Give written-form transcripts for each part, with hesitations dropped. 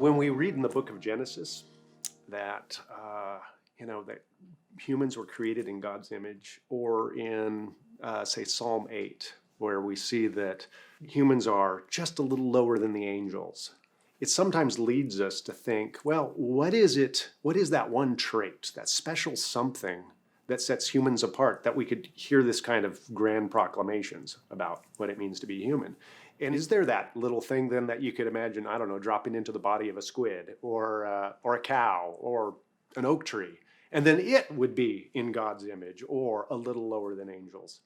When we read in the book of Genesis that, that humans were created in God's image, or in, say, Psalm 8, where we see that humans are just a little lower than the angels, it sometimes leads us to think, well, what is it? What is that one trait, that special something that sets humans apart, that we could hear this kind of grand proclamations about what it means to be human? And is there that little thing then that you could imagine, I don't know, dropping into the body of a squid or a cow or an oak tree, and then it would be in God's image or a little lower than angels?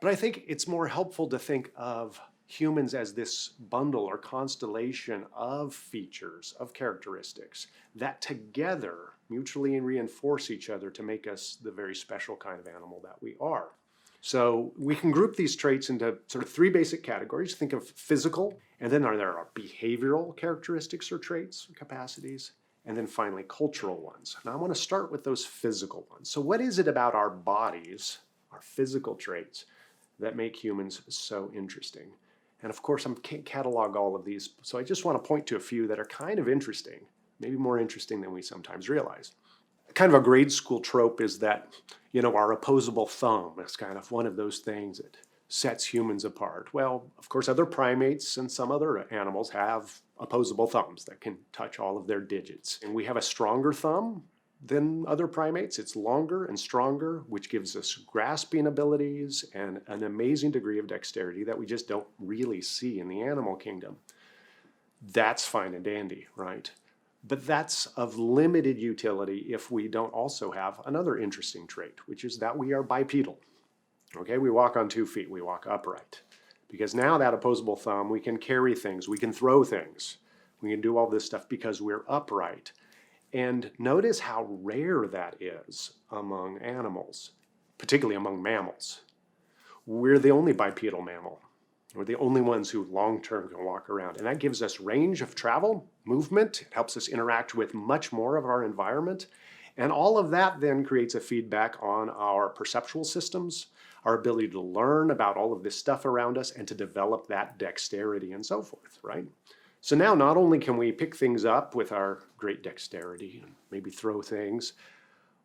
But I think it's more helpful to think of humans as this bundle or constellation of features, of characteristics that together mutually reinforce each other to make us the very special kind of animal that we are. So we can group these traits into sort of three basic categories. Think of physical, and then there are behavioral characteristics or traits, capacities, and then finally cultural ones. Now I want to start with those physical ones. So what is it about our bodies, our physical traits, that make humans so interesting? And of course, I can't catalog all of these, so I just want to point to a few that are kind of interesting, maybe more interesting than we sometimes realize. Kind of a grade school trope is that, our opposable thumb is kind of one of those things that sets humans apart. Well, of course, other primates and some other animals have opposable thumbs that can touch all of their digits. And we have a stronger thumb than other primates. It's longer and stronger, which gives us grasping abilities and an amazing degree of dexterity that we just don't really see in the animal kingdom. That's fine and dandy, right? But that's of limited utility if we don't also have another interesting trait, which is that we are bipedal. Okay, we walk on 2 feet, we walk upright. Because now that opposable thumb, we can carry things, we can throw things, we can do all this stuff because we're upright. And notice how rare that is among animals, particularly among mammals. We're the only bipedal mammal. We're the only ones who long-term can walk around. And that gives us range of travel, movement. It helps us interact with much more of our environment. And all of that then creates a feedback on our perceptual systems, our ability to learn about all of this stuff around us and to develop that dexterity and so forth, right? So now not only can we pick things up with our great dexterity and maybe throw things,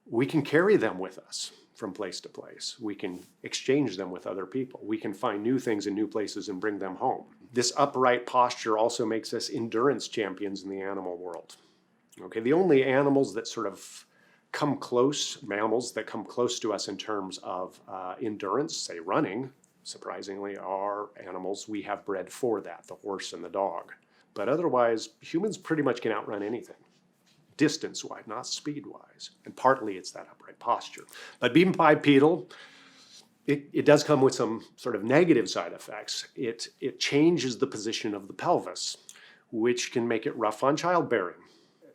we can carry them with us from place to place. We can exchange them with other people. We can find new things in new places and bring them home. This upright posture also makes us endurance champions in the animal world. Okay, the only animals that sort of come close, mammals that come close to us in terms of endurance, say running, surprisingly, are animals we have bred for that, the horse and the dog. But otherwise, humans pretty much can outrun anything, distance-wise, not speed-wise. And partly it's that upright posture. But being bipedal, it does come with some sort of negative side effects. It changes the position of the pelvis, which can make it rough on childbearing.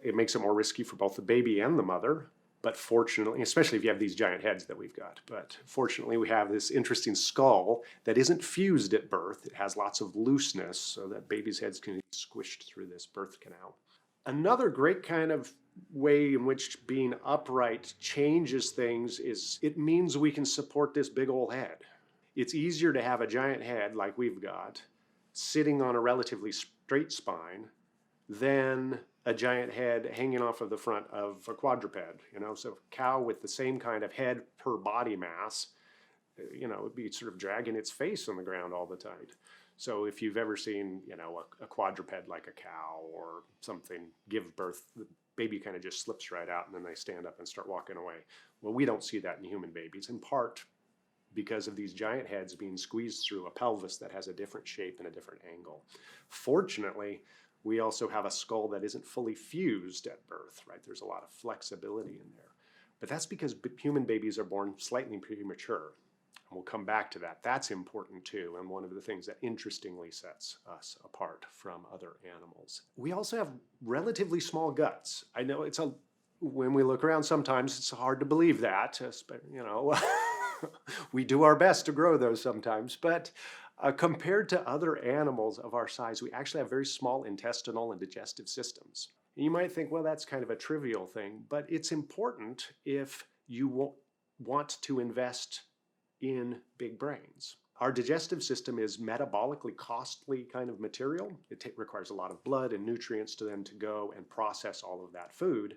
It makes it more risky for both the baby and the mother. But fortunately, especially if you have these giant heads that we've got, but fortunately we have this interesting skull that isn't fused at birth. It has lots of looseness so that babies' heads can be squished through this birth canal. Another great kind of way in which being upright changes things is it means we can support this big old head. It's easier to have a giant head like we've got sitting on a relatively straight spine than a giant head hanging off of the front of a quadruped. So a cow with the same kind of head per body mass, would be sort of dragging its face on the ground all the time. So if you've ever seen, a quadruped like a cow or something give birth, the baby kind of just slips right out and then they stand up and start walking away. Well, we don't see that in human babies, in part because of these giant heads being squeezed through a pelvis that has a different shape and a different angle. Fortunately, we also have a skull that isn't fully fused at birth, right? There's a lot of flexibility in there. But that's because human babies are born slightly premature. And we'll come back to that. That's important too, and one of the things that interestingly sets us apart from other animals. We also have relatively small guts. I know when we look around sometimes it's hard to believe that, we do our best to grow those sometimes, but compared to other animals of our size, we actually have very small intestinal and digestive systems. You might think, well, that's kind of a trivial thing, but it's important if you want to invest in big brains. Our digestive system is metabolically costly kind of material. It requires a lot of blood and nutrients to then to go and process all of that food.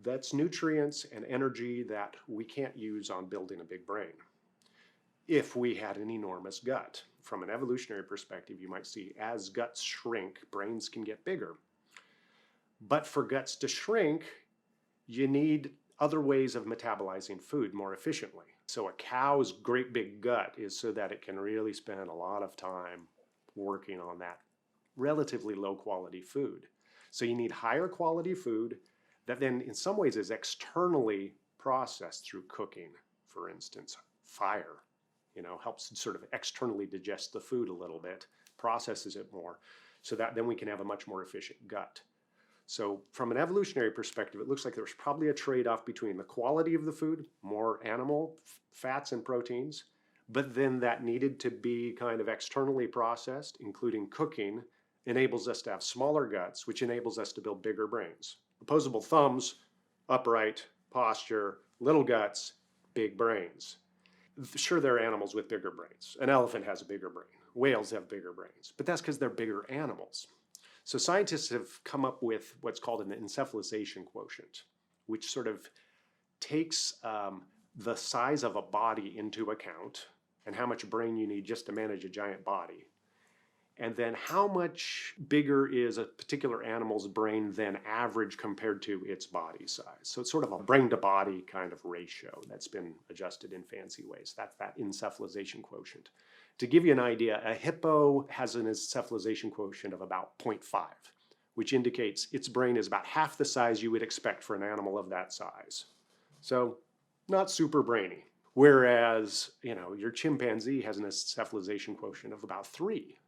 That's nutrients and energy that we can't use on building a big brain. If we had an enormous gut, from an evolutionary perspective, you might see as guts shrink, brains can get bigger. But for guts to shrink, you need other ways of metabolizing food more efficiently. So a cow's great big gut is so that it can really spend a lot of time working on that relatively low quality food. So you need higher quality food that then in some ways is externally processed through cooking, for instance. Fire, helps sort of externally digest the food a little bit, processes it more, so that then we can have a much more efficient gut. So from an evolutionary perspective, it looks like there's probably a trade-off between the quality of the food, more animal fats and proteins, but then that needed to be kind of externally processed, including cooking, enables us to have smaller guts, which enables us to build bigger brains. Opposable thumbs, upright posture, little guts, big brains. Sure, there are animals with bigger brains. An elephant has a bigger brain. Whales have bigger brains, but that's because they're bigger animals. So scientists have come up with what's called an encephalization quotient, which sort of takes the size of a body into account and how much brain you need just to manage a giant body. And then how much bigger is a particular animal's brain than average compared to its body size. So it's sort of a brain to body kind of ratio that's been adjusted in fancy ways. That's that encephalization quotient. To give you an idea, a hippo has an encephalization quotient of about 0.5, which indicates its brain is about half the size you would expect for an animal of that size. So not super brainy. Whereas, your chimpanzee has an encephalization quotient of about 3.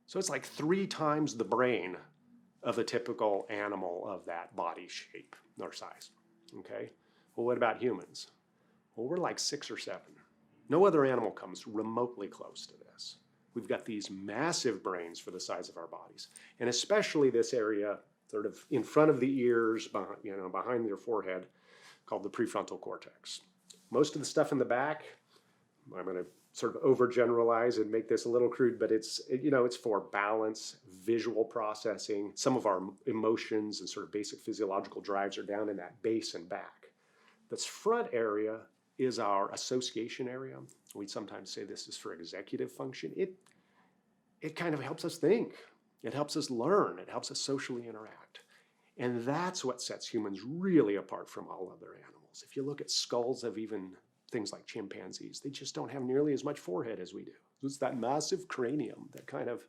So it's like 3 times the brain of a typical animal of that body shape or size, okay? Well, what about humans? Well, we're like 6 or 7. No other animal comes remotely close to this. We've got these massive brains for the size of our bodies, and especially this area sort of in front of the ears, behind your forehead, called the prefrontal cortex. Most of the stuff in the back, I'm going to sort of overgeneralize and make this a little crude, but it's for balance, visual processing. Some of our emotions and sort of basic physiological drives are down in that base and back. This front area is our association area. We sometimes say this is for executive function. It kind of helps us think. It helps us learn. It helps us socially interact. And that's what sets humans really apart from all other animals. If you look at skulls of even things like chimpanzees, they just don't have nearly as much forehead as we do. It's that massive cranium that kind of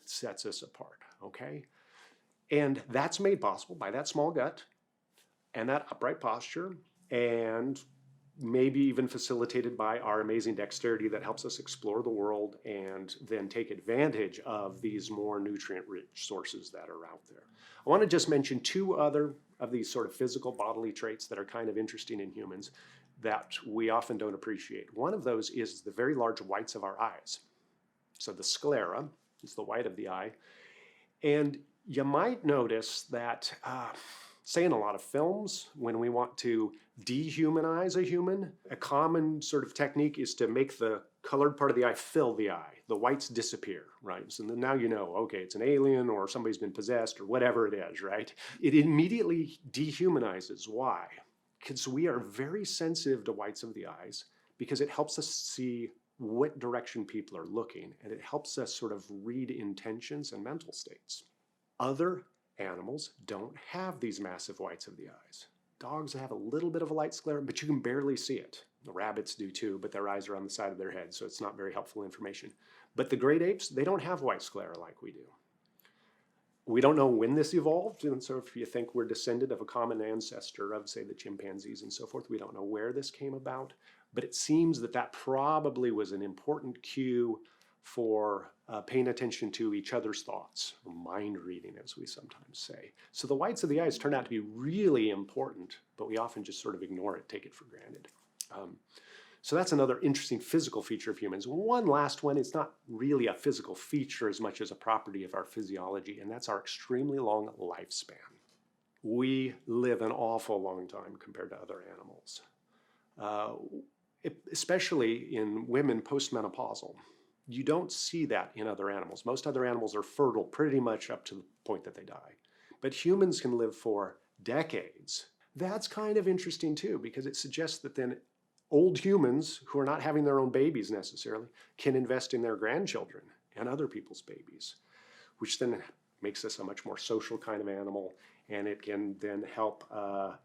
sets us apart, okay? And that's made possible by that small gut and that upright posture, and maybe even facilitated by our amazing dexterity that helps us explore the world and then take advantage of these more nutrient-rich sources that are out there. I want to just mention 2 other of these sort of physical bodily traits that are kind of interesting in humans that we often don't appreciate. One of those is the very large whites of our eyes. So the sclera is the white of the eye. And you might notice that, say in a lot of films, when we want to dehumanize a human, a common sort of technique is to make the colored part of the eye fill the eye. The whites disappear, right? So now okay, it's an alien or somebody's been possessed or whatever it is, right? It immediately dehumanizes. Why? Because we are very sensitive to whites of the eyes because it helps us see what direction people are looking, and it helps us sort of read intentions and mental states. Other animals don't have these massive whites of the eyes. Dogs have a little bit of a light sclera, but you can barely see it. The rabbits do too, but their eyes are on the side of their head, so it's not very helpful information. But the great apes, they don't have white sclera like we do. We don't know when this evolved, and so if you think we're descended of a common ancestor of, say, the chimpanzees and so forth, we don't know where this came about, but it seems that probably was an important cue for paying attention to each other's thoughts, or mind reading, as we sometimes say. So the whites of the eyes turn out to be really important, but we often just sort of ignore it, take it for granted. So that's another interesting physical feature of humans. One last one, it's not really a physical feature as much as a property of our physiology, and that's our extremely long lifespan. We live an awful long time compared to other animals. especially in women postmenopausal. You don't see that in other animals. Most other animals are fertile pretty much up to the point that they die. But humans can live for decades. That's kind of interesting too, because it suggests that then old humans who are not having their own babies necessarily can invest in their grandchildren and other people's babies, which then makes us a much more social kind of animal, and it can then help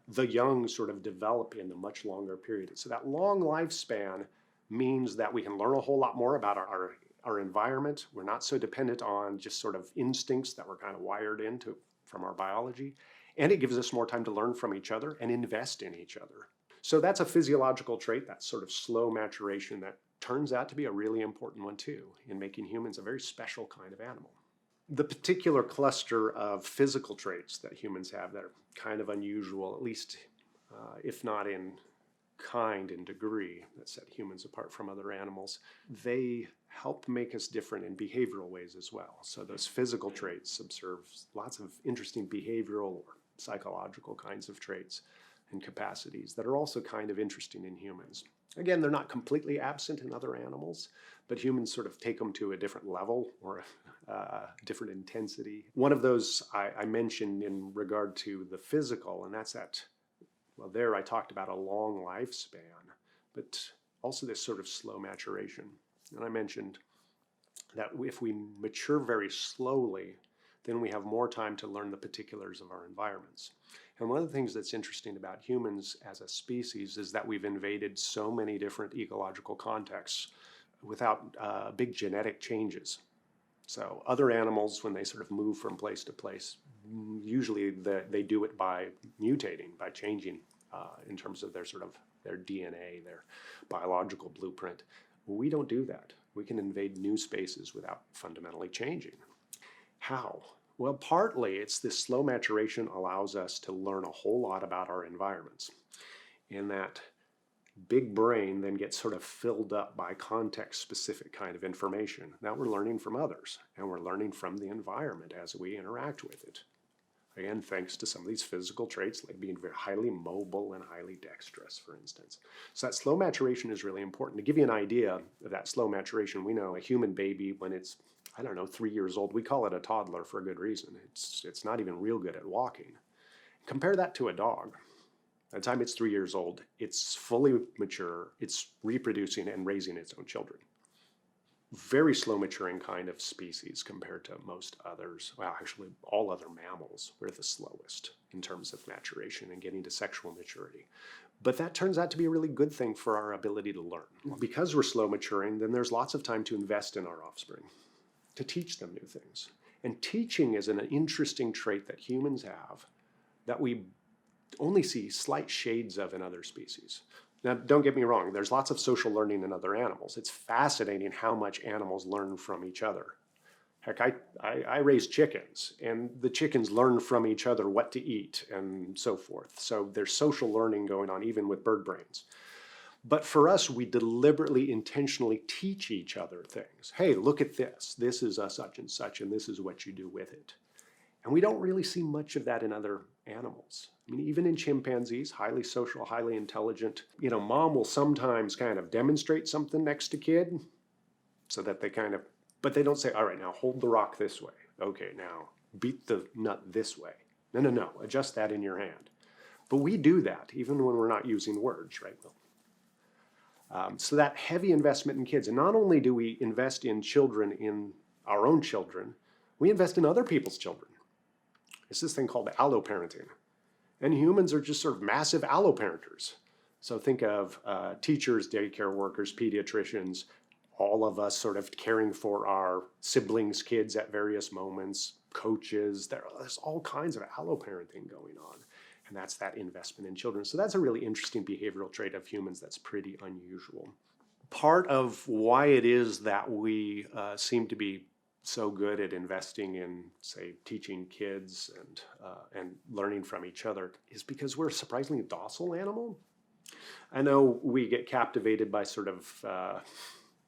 the young sort of develop in a much longer period. So that long lifespan means that we can learn a whole lot more about our environment. We're not so dependent on just sort of instincts that we're kind of wired into from our biology. And it gives us more time to learn from each other and invest in each other. So that's a physiological trait, that sort of slow maturation that turns out to be a really important one too in making humans a very special kind of animal. The particular cluster of physical traits that humans have that are kind of unusual, at least if not in kind and degree, that set humans apart from other animals, they help make us different in behavioral ways as well. So those physical traits observe lots of interesting behavioral or psychological kinds of traits and capacities that are also kind of interesting in humans. Again, they're not completely absent in other animals, but humans sort of take them to a different level or a different intensity. One of those I mentioned in regard to the physical, and that's that, well, there I talked about a long lifespan, but also this sort of slow maturation. And I mentioned that if we mature very slowly, then we have more time to learn the particulars of our environments. And one of the things that's interesting about humans as a species is that we've invaded so many different ecological contexts without big genetic changes. So other animals, when they sort of move from place to place, usually they do it by mutating, by changing in terms of their sort of their DNA, their biological blueprint. We don't do that. We can invade new spaces without fundamentally changing. How? Well, partly it's this slow maturation allows us to learn a whole lot about our environments. And that big brain then gets sort of filled up by context-specific kind of information. Now we're learning from others, and we're learning from the environment as we interact with it. Again, thanks to some of these physical traits, like being very highly mobile and highly dexterous, for instance. So that slow maturation is really important. To give you an idea of that slow maturation, we know a human baby, when it's, 3 years old, we call it a toddler for a good reason. It's not even real good at walking. Compare that to a dog. By the time it's 3 years old, it's fully mature, it's reproducing and raising its own children. Very slow maturing kind of species compared to most others. Well, actually, all other mammals, we're the slowest in terms of maturation and getting to sexual maturity. But that turns out to be a really good thing for our ability to learn. Because we're slow maturing, then there's lots of time to invest in our offspring, to teach them new things. And teaching is an interesting trait that humans have that we only see slight shades of in other species. Now, don't get me wrong, there's lots of social learning in other animals. It's fascinating how much animals learn from each other. Heck, I raise chickens, and the chickens learn from each other what to eat and so forth. So there's social learning going on even with bird brains. But for us, we deliberately, intentionally teach each other things. Hey, look at this. This is a such and such, and this is what you do with it. And we don't really see much of that in other animals. I mean, even in chimpanzees, highly social, highly intelligent, mom will sometimes kind of demonstrate something next to kid so that they kind of, but they don't say, all right, now hold the rock this way. Okay, now beat the nut this way. No, adjust that in your hand. But we do that even when we're not using words, right? So that heavy investment in kids, and not only do we invest in children, in our own children, we invest in other people's children. It's this thing called alloparenting. And humans are just sort of massive alloparenters. So think of teachers, daycare workers, pediatricians, all of us sort of caring for our siblings' kids at various moments, coaches. There's all kinds of alloparenting going on. And that's that investment in children. So that's a really interesting behavioral trait of humans that's pretty unusual. Part of why it is that we seem to be so good at investing in, say, teaching kids and learning from each other is because we're a surprisingly docile animal. I know we get captivated by sort of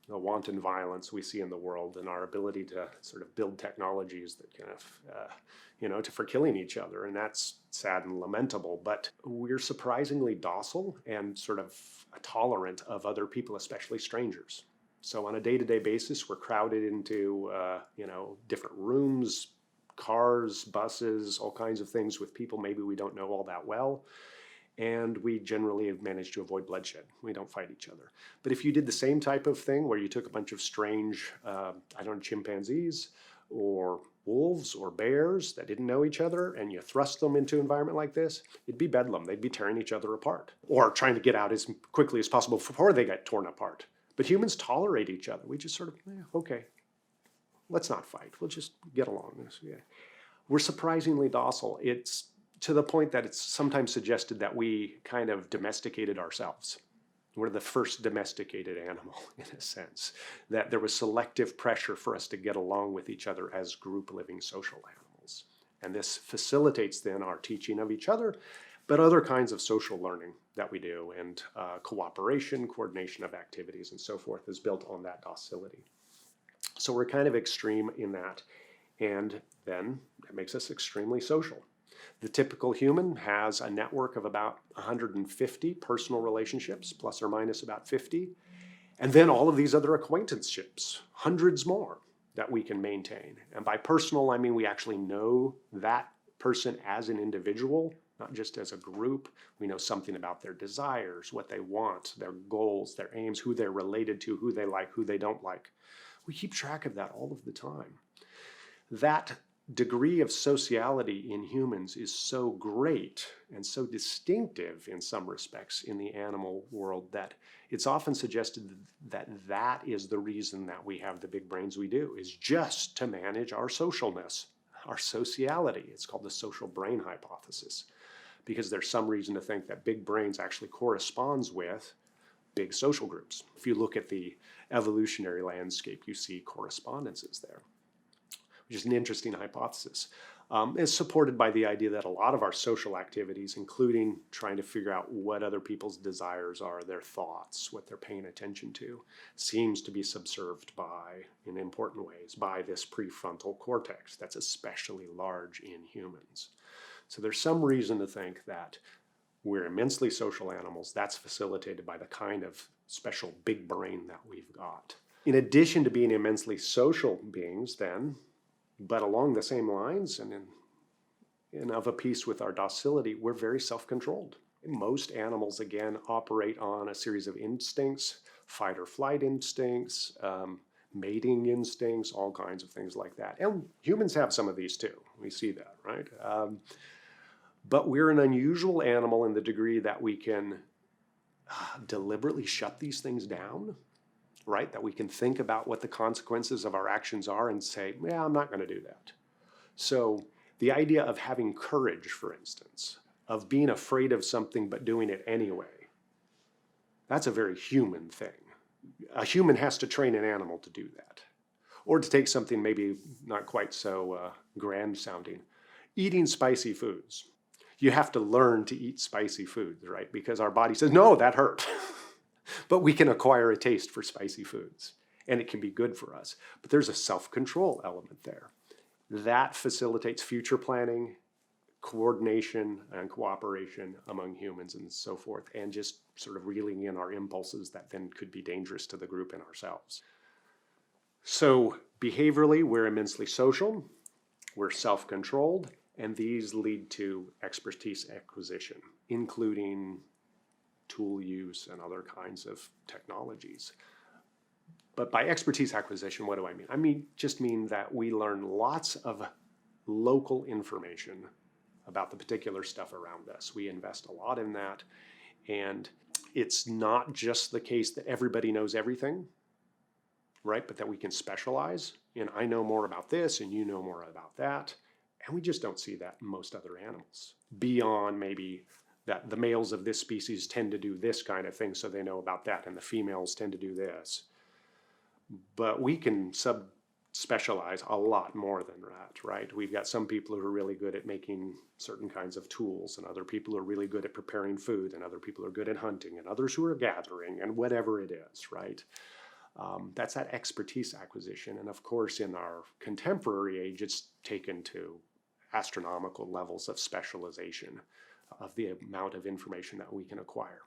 the wanton violence we see in the world and our ability to sort of build technologies that kind of, for killing each other. And that's sad and lamentable, but we're surprisingly docile and sort of tolerant of other people, especially strangers. So on a day-to-day basis, we're crowded into, different rooms, cars, buses, all kinds of things with people maybe we don't know all that well. And we generally have managed to avoid bloodshed. We don't fight each other. But if you did the same type of thing where you took a bunch of strange, chimpanzees or wolves or bears that didn't know each other and you thrust them into an environment like this, it'd be bedlam. They'd be tearing each other apart or trying to get out as quickly as possible before they get torn apart. But humans tolerate each other. We just sort of, okay, let's not fight. We'll just get along. Yeah. We're surprisingly docile. It's to the point that it's sometimes suggested that we kind of domesticated ourselves. We're the first domesticated animal, in a sense, that there was selective pressure for us to get along with each other as group living social animals. And this facilitates then our teaching of each other, but other kinds of social learning that we do, and cooperation, coordination of activities, and so forth is built on that docility. So we're kind of extreme in that, and then that makes us extremely social. The typical human has a network of about 150 personal relationships, plus or minus about 50, and then all of these other acquaintanceships, hundreds more that we can maintain. And by personal, I mean we actually know that person as an individual, not just as a group. We know something about their desires, what they want, their goals, their aims, who they're related to, who they like, who they don't like. We keep track of that all of the time. That degree of sociality in humans is so great and so distinctive in some respects in the animal world that it's often suggested that that is the reason that we have the big brains we do, is just to manage our socialness, our sociality. It's called the social brain hypothesis, because there's some reason to think that big brains actually corresponds with big social groups. If you look at the evolutionary landscape, you see correspondences there, which is an interesting hypothesis. It's supported by the idea that a lot of our social activities, including trying to figure out what other people's desires are, their thoughts, what they're paying attention to, seems to be subserved by, in important ways, by this prefrontal cortex that's especially large in humans. So there's some reason to think that we're immensely social animals. That's facilitated by the kind of special big brain that we've got. In addition to being immensely social beings then, but along the same lines and of a piece with our docility, we're very self-controlled. Most animals, again, operate on a series of instincts, fight or flight instincts, mating instincts, all kinds of things like that. And humans have some of these too. We see that, right? But we're an unusual animal in the degree that we can deliberately shut these things down, right? That we can think about what the consequences of our actions are and say, yeah, I'm not going to do that. So the idea of having courage, for instance, of being afraid of something but doing it anyway, that's a very human thing. A human has to train an animal to do that. Or to take something maybe not quite so grand sounding, eating spicy foods. You have to learn to eat spicy foods, right? Because our body says, no, that hurt. But we can acquire a taste for spicy foods, and it can be good for us. But there's a self-control element there. That facilitates future planning, coordination, and cooperation among humans and so forth, and just sort of reeling in our impulses that then could be dangerous to the group and ourselves. So behaviorally, we're immensely social, we're self-controlled, and these lead to expertise acquisition, including tool use and other kinds of technologies. But by expertise acquisition, what do I mean? I just mean that we learn lots of local information about the particular stuff around us. We invest a lot in that, and it's not just the case that everybody knows everything, right? But that we can specialize in, I know more about this and you know more about that. And we just don't see that in most other animals, beyond maybe that the males of this species tend to do this kind of thing, so they know about that, and the females tend to do this. But we can subspecialize a lot more than that, right? We've got some people who are really good at making certain kinds of tools, and other people who are really good at preparing food, and other people who are good at hunting, and others who are gathering, and whatever it is, right? That's that expertise acquisition. And of course, in our contemporary age, it's taken to astronomical levels of specialization of the amount of information that we can acquire.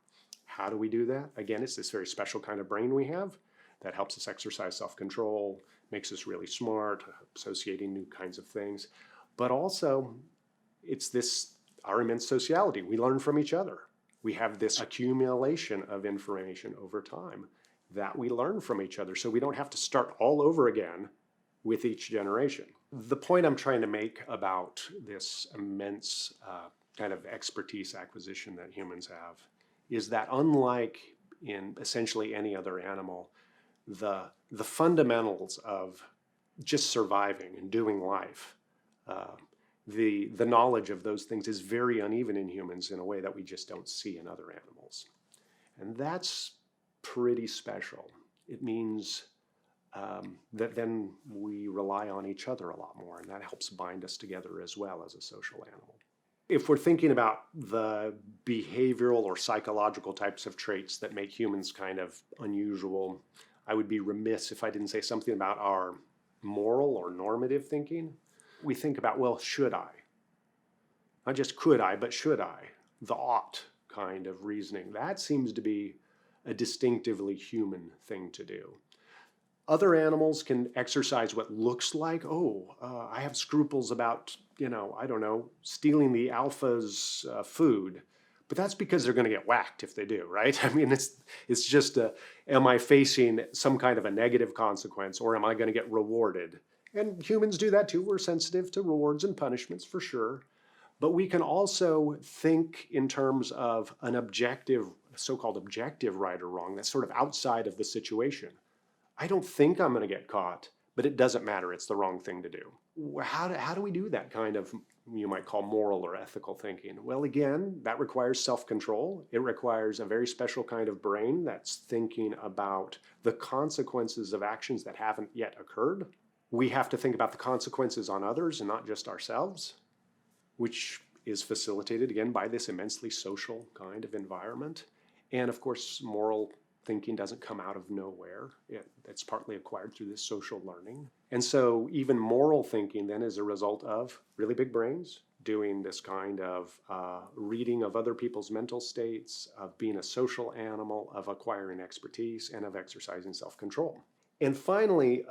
How do we do that? Again, it's this very special kind of brain we have that helps us exercise self-control, makes us really smart, associating new kinds of things. But also, it's this, our immense sociality. We learn from each other. We have this accumulation of information over time that we learn from each other. So we don't have to start all over again with each generation. The point I'm trying to make about this immense kind of expertise acquisition that humans have is that unlike in essentially any other animal, the fundamentals of just surviving and doing life, the knowledge of those things is very uneven in humans in a way that we just don't see in other animals. And that's pretty special. It means that then we rely on each other a lot more, and that helps bind us together as well as a social animal. If we're thinking about the behavioral or psychological types of traits that make humans kind of unusual, I would be remiss if I didn't say something about our moral or normative thinking. We think about, well, should I? Not just could I, but should I? The ought kind of reasoning. That seems to be a distinctively human thing to do. Other animals can exercise what looks like, I have scruples about, I don't know, stealing the alpha's food. But that's because they're going to get whacked if they do, right? I mean, it's just, am I facing some kind of a negative consequence, or am I going to get rewarded? And humans do that too. We're sensitive to rewards and punishments for sure. But we can also think in terms of an objective, so-called objective right or wrong, that's sort of outside of the situation. I don't think I'm going to get caught, but it doesn't matter. It's the wrong thing to do. How do we do that kind of, you might call moral or ethical thinking? Well, again, that requires self-control. It requires a very special kind of brain that's thinking about the consequences of actions that haven't yet occurred. We have to think about the consequences on others and not just ourselves, which is facilitated, again, by this immensely social kind of environment. And of course, moral thinking doesn't come out of nowhere. It's partly acquired through this social learning. And so even moral thinking then is a result of really big brains doing this kind of reading of other people's mental states, of being a social animal, of acquiring expertise, and of exercising self-control. And finally,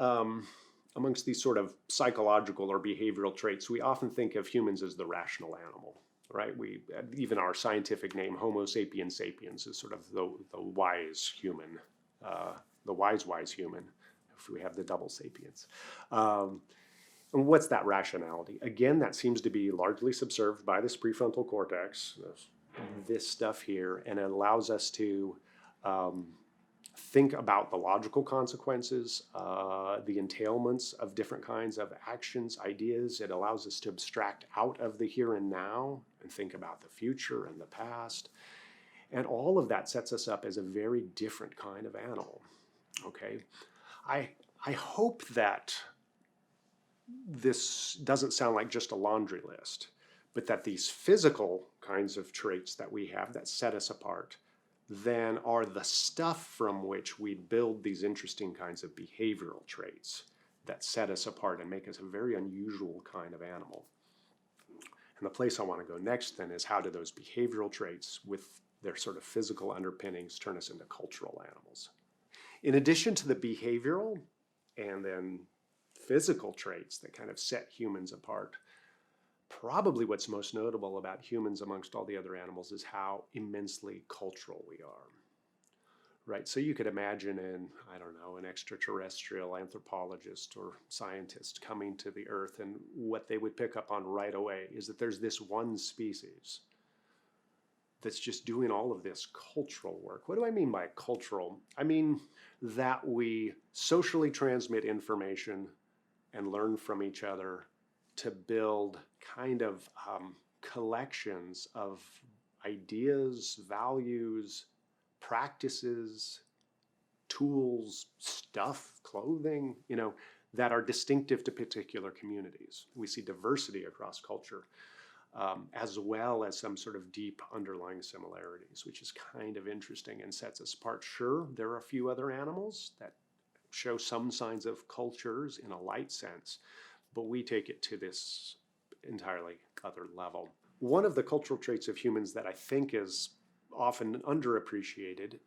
amongst these sort of psychological or behavioral traits, we often think of humans as the rational animal. Right? Even our scientific name, Homo sapiens sapiens, is sort of the wise human, the wise human, if we have the double sapiens. And what's that rationality? Again, that seems to be largely subserved by this prefrontal cortex, this stuff here, and it allows us to think about the logical consequences, the entailments of different kinds of actions, ideas. It allows us to abstract out of the here and now and think about the future and the past. And all of that sets us up as a very different kind of animal. Okay? I hope that this doesn't sound like just a laundry list, but that these physical kinds of traits that we have that set us apart then are the stuff from which we build these interesting kinds of behavioral traits that set us apart and make us a very unusual kind of animal. And the place I want to go next then is how do those behavioral traits with their sort of physical underpinnings turn us into cultural animals. In addition to the behavioral and then physical traits that kind of set humans apart, probably what's most notable about humans amongst all the other animals is how immensely cultural we are, right? So you could imagine an extraterrestrial anthropologist or scientist coming to the Earth, and what they would pick up on right away is that there's this one species that's just doing all of this cultural work. What do I mean by cultural? I mean that we socially transmit information and learn from each other to build kind of collections of ideas, values, practices, tools, stuff, clothing, that are distinctive to particular communities. We see diversity across culture, as well as some sort of deep underlying similarities, which is kind of interesting and sets us apart. Sure, there are a few other animals that show some signs of cultures in a light sense, but we take it to this entirely other level. One of the cultural traits of humans that I think is often underappreciated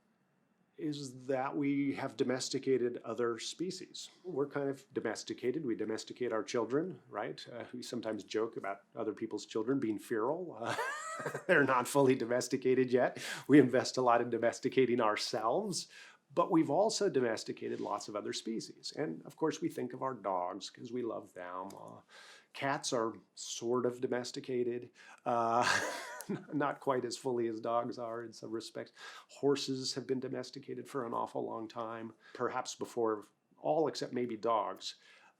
is that we have domesticated other species. We're kind of domesticated. We domesticate our children, right? We sometimes joke about other people's children being feral. They're not fully domesticated yet. We invest a lot in domesticating ourselves, but we've also domesticated lots of other species. And of course, we think of our dogs because we love them. Cats are sort of domesticated, not quite as fully as dogs are in some respects. Horses have been domesticated for an awful long time, perhaps before all except maybe dogs,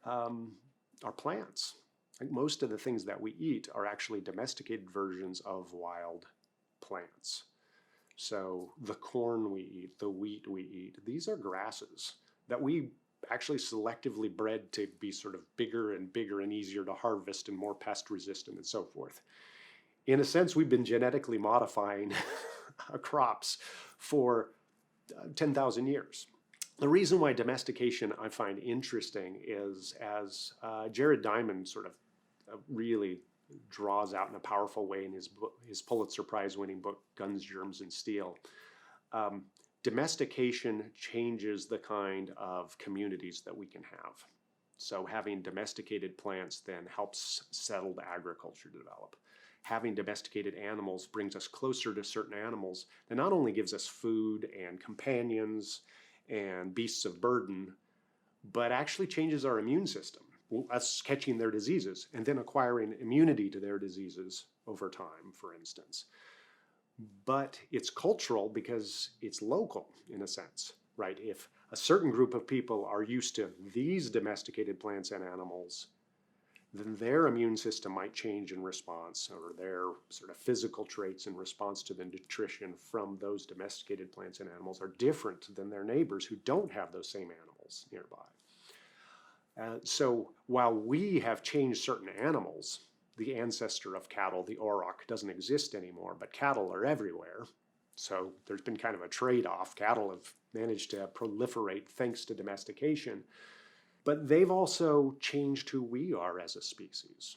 are plants. Like most of the things that we eat are actually domesticated versions of wild plants. So the corn we eat, the wheat we eat, these are grasses that we actually selectively bred to be sort of bigger and easier to harvest and more pest resistant and so forth. In a sense, we've been genetically modifying crops for 10,000 years. The reason why domestication I find interesting is, as Jared Diamond sort of really draws out in a powerful way in his Pulitzer Prize-winning book, Guns, Germs, and Steel, domestication changes the kind of communities that we can have. So having domesticated plants then helps settled agriculture develop. Having domesticated animals brings us closer to certain animals that not only gives us food and companions and beasts of burden, but actually changes our immune system, us catching their diseases and then acquiring immunity to their diseases over time, for instance. But it's cultural because it's local in a sense, right? If a certain group of people are used to these domesticated plants and animals, then their immune system might change in response, or their sort of physical traits in response to the nutrition from those domesticated plants and animals are different than their neighbors who don't have those same animals nearby. So while we have changed certain animals, the ancestor of cattle, the auroch, doesn't exist anymore, but cattle are everywhere. So there's been kind of a trade-off. Cattle have managed to proliferate thanks to domestication, but they've also changed who we are as a species.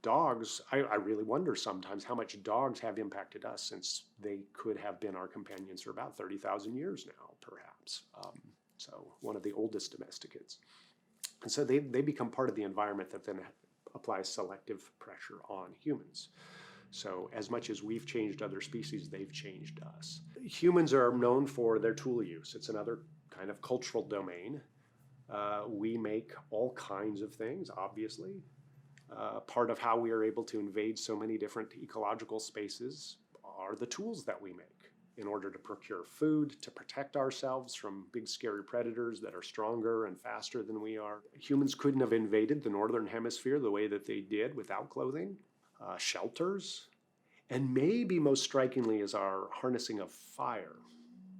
Dogs, I really wonder sometimes how much dogs have impacted us, since they could have been our companions for about 30,000 years now, perhaps. So one of the oldest domesticates. And so they become part of the environment that then applies selective pressure on humans. So as much as we've changed other species, they've changed us. Humans are known for their tool use. It's another kind of cultural domain. We make all kinds of things, obviously. Part of how we are able to invade so many different ecological spaces are the tools that we make in order to procure food, to protect ourselves from big scary predators that are stronger and faster than we are. Humans couldn't have invaded the northern hemisphere the way that they did without clothing, shelters, and maybe most strikingly is our harnessing of fire.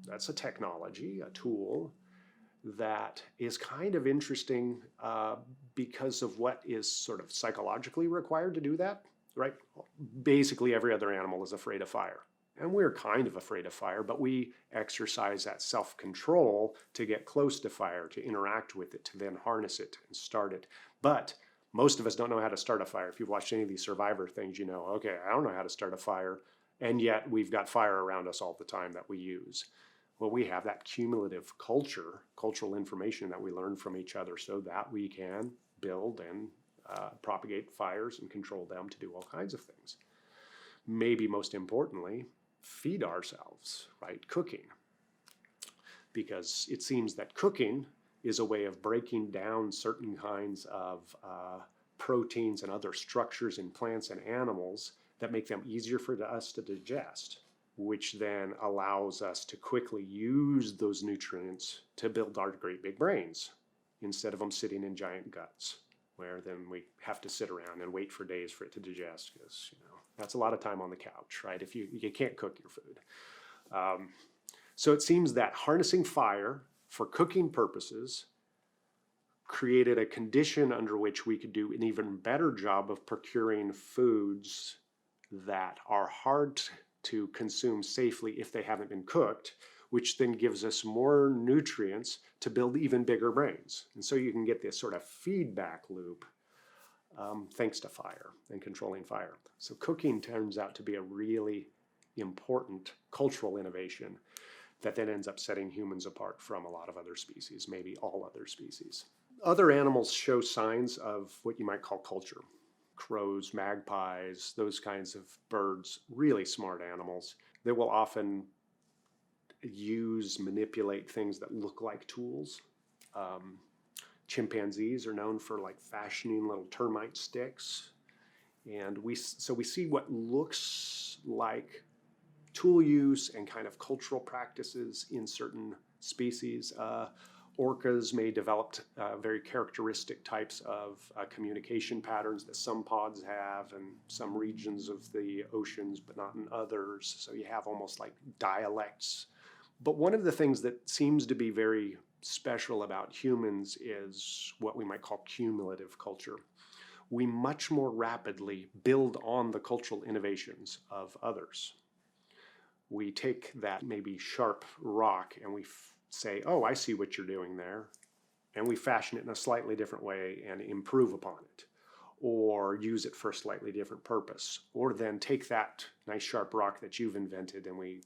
That's a technology, a tool that is kind of interesting because of what is sort of psychologically required to do that, right? Basically every other animal is afraid of fire. And we're kind of afraid of fire, but we exercise that self-control to get close to fire, to interact with it, to then harness it and start it. But most of us don't know how to start a fire. If you've watched any of these Survivor things, you know, okay, I don't know how to start a fire, and yet we've got fire around us all the time that we use. Well, we have that cumulative cultural information that we learn from each other so that we can build and propagate fires and control them to do all kinds of things. Maybe most importantly, feed ourselves, right? Cooking. Because it seems that cooking is a way of breaking down certain kinds of proteins and other structures in plants and animals that make them easier for us to digest, which then allows us to quickly use those nutrients to build our great big brains instead of them sitting in giant guts, where then we have to sit around and wait for days for it to digest, because, you know, that's a lot of time on the couch, right? If you can't cook your food. So it seems that harnessing fire for cooking purposes created a condition under which we could do an even better job of procuring foods that are hard to consume safely if they haven't been cooked, which then gives us more nutrients to build even bigger brains. And so you can get this sort of feedback loop thanks to fire and controlling fire. So cooking turns out to be a really important cultural innovation that then ends up setting humans apart from a lot of other species, maybe all other species. Other animals show signs of what you might call culture. Crows, magpies, those kinds of birds, really smart animals that will often manipulate things that look like tools. Chimpanzees are known for like fashioning little termite sticks. And we see what looks like tool use and kind of cultural practices in certain species. Orcas may develop very characteristic types of communication patterns that some pods have in some regions of the oceans, but not in others. So you have almost like dialects. But one of the things that seems to be very special about humans is what we might call cumulative culture. We much more rapidly build on the cultural innovations of others. We take that maybe sharp rock and we say, oh, I see what you're doing there. And we fashion it in a slightly different way and improve upon it, or use it for a slightly different purpose. Or then take that nice sharp rock that you've invented and we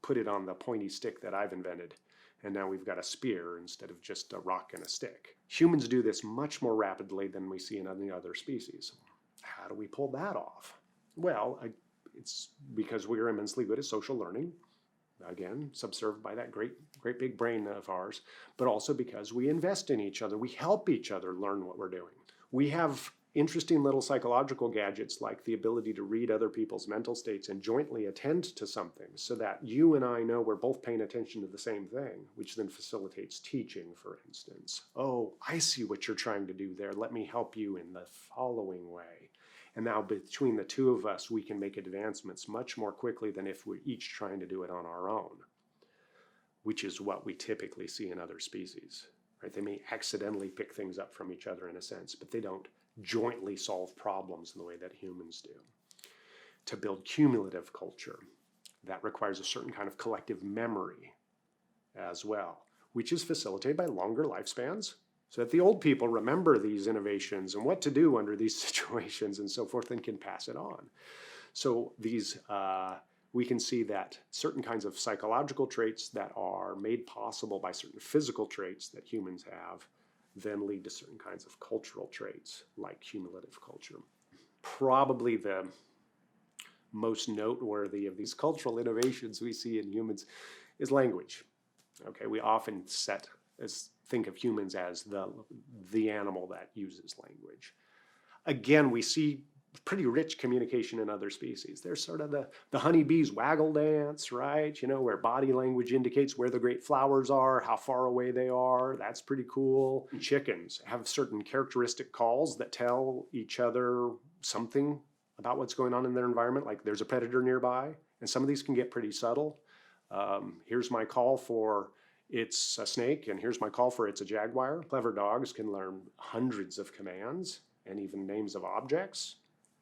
put it on the pointy stick that I've invented. And now we've got a spear instead of just a rock and a stick. Humans do this much more rapidly than we see in any other species. How do we pull that off? Well, it's because we are immensely good at social learning. Again, subserved by that great big brain of ours, but also because we invest in each other. We help each other learn what we're doing. We have interesting little psychological gadgets like the ability to read other people's mental states and jointly attend to something so that you and I know we're both paying attention to the same thing, which then facilitates teaching, for instance. Oh, I see what you're trying to do there. Let me help you in the following way. And now between the two of us, we can make advancements much more quickly than if we're each trying to do it on our own, which is what we typically see in other species. Right? They may accidentally pick things up from each other in a sense, but they don't jointly solve problems in the way that humans do. To build cumulative culture, that requires a certain kind of collective memory as well, which is facilitated by longer lifespans, so that the old people remember these innovations and what to do under these situations and so forth and can pass it on. So we can see that certain kinds of psychological traits that are made possible by certain physical traits that humans have then lead to certain kinds of cultural traits like cumulative culture. Probably the most noteworthy of these cultural innovations we see in humans is language. Okay, we often think of humans as the animal that uses language. Again, we see pretty rich communication in other species. There's sort of the honeybee's waggle dance, right? You know, where body language indicates where the great flowers are, how far away they are. That's pretty cool. Chickens have certain characteristic calls that tell each other something about what's going on in their environment, like there's a predator nearby. And some of these can get pretty subtle. Here's my call for it's a snake, and here's my call for it's a jaguar. Clever dogs can learn hundreds of commands and even names of objects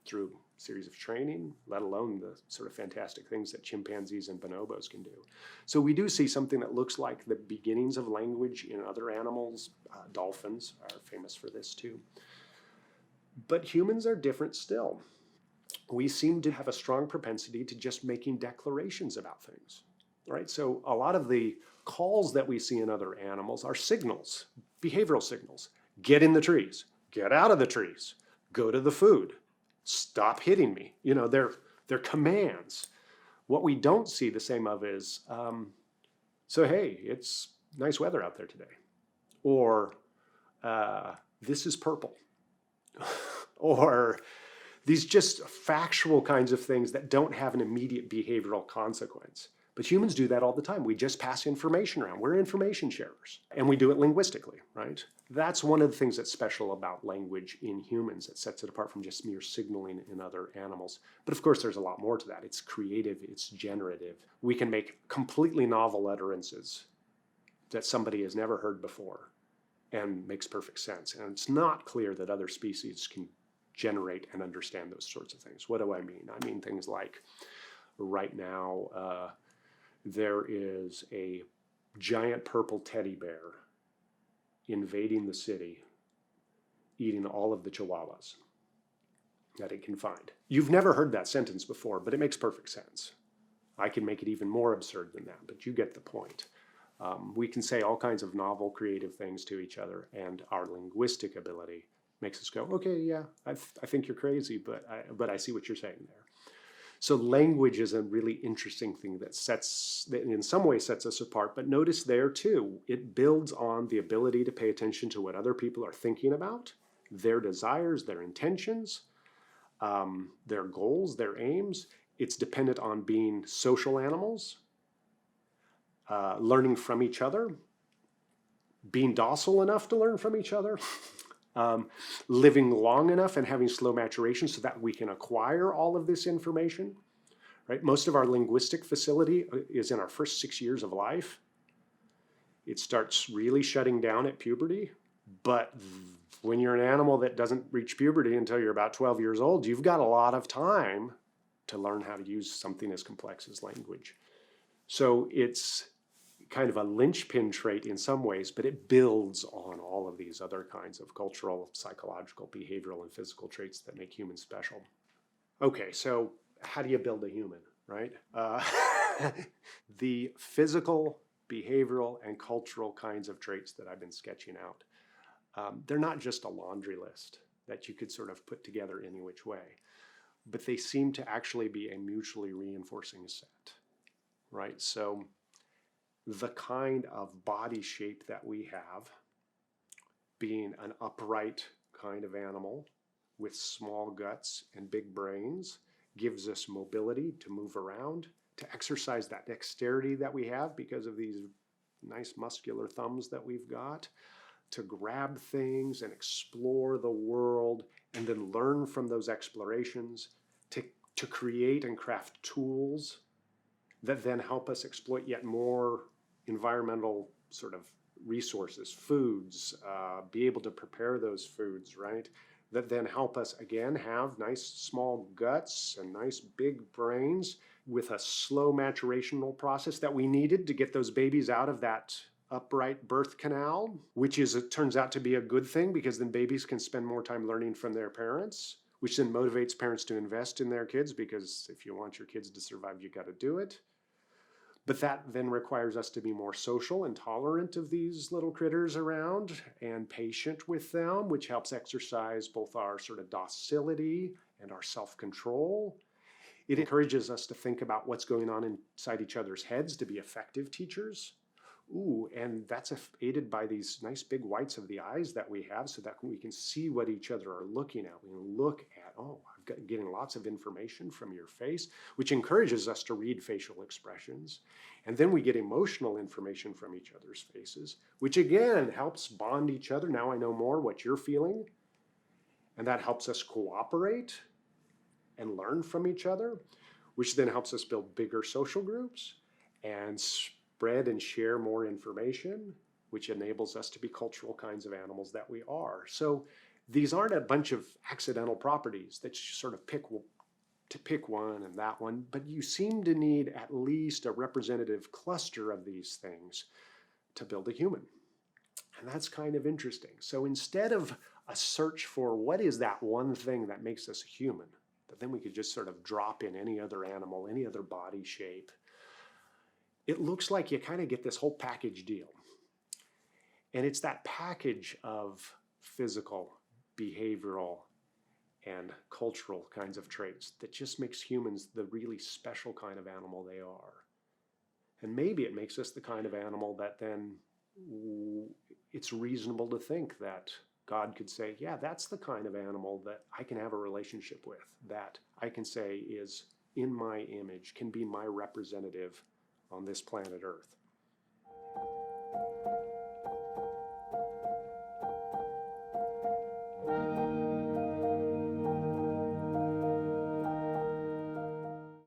through a series of training, let alone the sort of fantastic things that chimpanzees and bonobos can do. So we do see something that looks like the beginnings of language in other animals. Dolphins are famous for this too. But humans are different still. We seem to have a strong propensity to just making declarations about things, right? So a lot of the calls that we see in other animals are signals, behavioral signals. Get in the trees, get out of the trees, go to the food, stop hitting me. You know, they're commands. What we don't see the same of is, so hey, it's nice weather out there today. Or this is purple. Or these just factual kinds of things that don't have an immediate behavioral consequence. But humans do that all the time. We just pass information around. We're information sharers. And we do it linguistically, right? That's one of the things that's special about language in humans that sets it apart from just mere signaling in other animals. But of course, there's a lot more to that. It's creative, it's generative. We can make completely novel utterances that somebody has never heard before and makes perfect sense. And it's not clear that other species can generate and understand those sorts of things. What do I mean? I mean things like right now, there is a giant purple teddy bear invading the city, eating all of the chihuahuas that it can find. You've never heard that sentence before, but it makes perfect sense. I can make it even more absurd than that, but you get the point. We can say all kinds of novel, creative things to each other, and our linguistic ability makes us go, okay, yeah, I think you're crazy, but I see what you're saying there. So language is a really interesting thing that in some ways sets us apart, but notice there too, it builds on the ability to pay attention to what other people are thinking about, their desires, their intentions, their goals, their aims. It's dependent on being social animals, learning from each other, being docile enough to learn from each other, living long enough and having slow maturation so that we can acquire all of this information. Right? Most of our linguistic facility is in our first 6 years of life. It starts really shutting down at puberty, but when you're an animal that doesn't reach puberty until you're about 12 years old, you've got a lot of time to learn how to use something as complex as language. So it's kind of a linchpin trait in some ways, but it builds on all of these other kinds of cultural, psychological, behavioral, and physical traits that make humans special. Okay, so how do you build a human, right? The physical, behavioral, and cultural kinds of traits that I've been sketching out, they're not just a laundry list that you could sort of put together any which way, but they seem to actually be a mutually reinforcing set, right? So the kind of body shape that we have, being an upright kind of animal with small guts and big brains, gives us mobility to move around, to exercise that dexterity that we have because of these nice muscular thumbs that we've got, to grab things and explore the world and then learn from those explorations, to create and craft tools that then help us exploit yet more environmental sort of resources, foods, be able to prepare those foods, right? That then help us again have nice small guts and nice big brains with a slow maturational process that we needed to get those babies out of that upright birth canal, which it turns out to be a good thing because then babies can spend more time learning from their parents, which then motivates parents to invest in their kids because if you want your kids to survive, you got to do it. But that then requires us to be more social and tolerant of these little critters around and patient with them, which helps exercise both our sort of docility and our self-control. It encourages us to think about what's going on inside each other's heads to be effective teachers. Ooh, and that's aided by these nice big whites of the eyes that we have so that we can see what each other are looking at. We can look at, oh, getting lots of information from your face, which encourages us to read facial expressions. And then we get emotional information from each other's faces, which again helps bond each other. Now I know more what you're feeling. And that helps us cooperate and learn from each other, which then helps us build bigger social groups and spread and share more information, which enables us to be cultural kinds of animals that we are. So these aren't a bunch of accidental properties that you sort of pick one and that one, but you seem to need at least a representative cluster of these things to build a human. And that's kind of interesting. So instead of a search for what is that one thing that makes us a human, that then we could just sort of drop in any other animal, any other body shape, it looks like you kind of get this whole package deal. And it's that package of physical, behavioral, and cultural kinds of traits that just makes humans the really special kind of animal they are. And maybe it makes us the kind of animal that then it's reasonable to think that God could say, yeah, that's the kind of animal that I can have a relationship with, that I can say is in my image, can be my representative on this planet Earth.